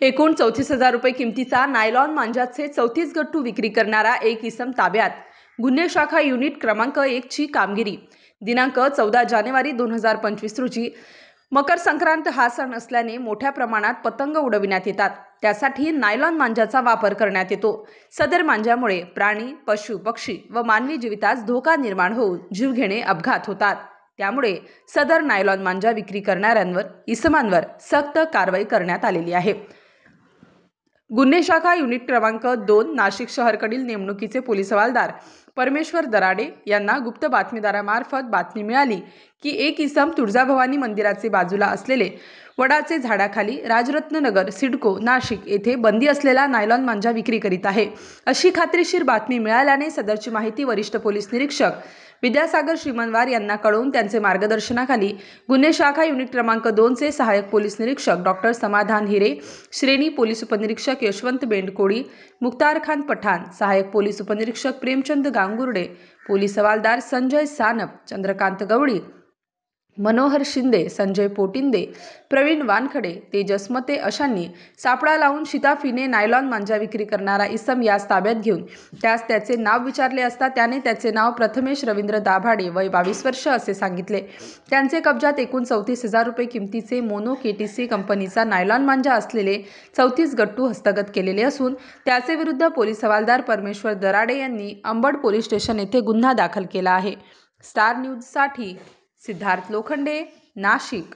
एकूण 34,000 रुपये किमतीचा नायलॉन मांजाचे 34 गट्टू विक्री करणारा एक इसम ताब्यात। गुन्हे शाखा युनिट क्रमांक 1 ची कामगिरी। दिनांक 14 जानेवारी 2025 रोजी मकर संक्रांत हा सण असल्याने मोठ्या प्रमाणात पतंग उडविण्यात येतात। त्यासाठी नायलॉन मांजाचा वापर करण्यात येतो। सदर मांजामुळे प्राणी, पशु, पक्षी व मानवी जीवितास धोका निर्माण होऊन जीवघेणे अपघात होतात। त्यामुळे सदर नायलॉन मांजा विक्री करणाऱ्यांवर इसमांवर सक्त कारवाई करण्यात आलेली आहे। गुन्हे शाखा युनिट क्रमांक 2 नाशिक शहरकडील नेमणुकीचे पोलीस हवालदार परमेश्वर दराडे यांना गुप्त बातमीदारामार्फत बातमी मिळाली की एक इसम तुळजाभवानी मंदिराचे बाजूला असलेले वडाचे झाडाखाली राजरत्ननगर सिडको नाशिक येथे बंदी असलेला नायलॉन मांजा विक्री करीत आहे। अशी खात्रीशीर बातमी मिळाल्याने सदरची माहिती वरिष्ठ पोलीस निरीक्षक विद्यासागर श्रीमनवार यांना कळवून त्यांचे मार्गदर्शनाखाली गुन्हे शाखा युनिट क्रमांक 2 चे सहाय्यक पोलीस निरीक्षक डॉक्टर समाधान हिरे, श्रेणी पोलीस उपनिरीक्षक यशवंत बेंडकोळी, मुख्तार खान पठाण, सहाय्यक पोलीस उपनिरीक्षक प्रेमचंद गांगुर्डे, पोलीस हवालदार संजय सानप, चंद्रकांत गवळी, मनोहर शिंदे, संजय पोटिंदे, प्रवीण वानखडे, तेजस मते अशांनी सापळा लावून शिताफीने नायलॉन मांजा विक्री करणारा इसम यास ताब्यात घेऊन त्यास त्याचे नाव विचारले असता त्याने त्याचे नाव प्रथमेश रवींद्र दाभाडे वय 22 वर्ष असे सांगितले। त्यांचे कब्जात एकूण 34,000 रुपये किमतीचे मोनो केटीसी कंपनीचा नायलॉन मांजा असलेले 34 गट्टू हस्तगत केलेले असून त्याचे विरुद्ध पोलीस हवालदार परमेश्वर दराडे यांनी अंबड पोलीस स्टेशन येथे गुन्हा दाखल केला आहे। स्टार न्यूजसाठी सिद्धार्थ लोखंडे, नाशिक।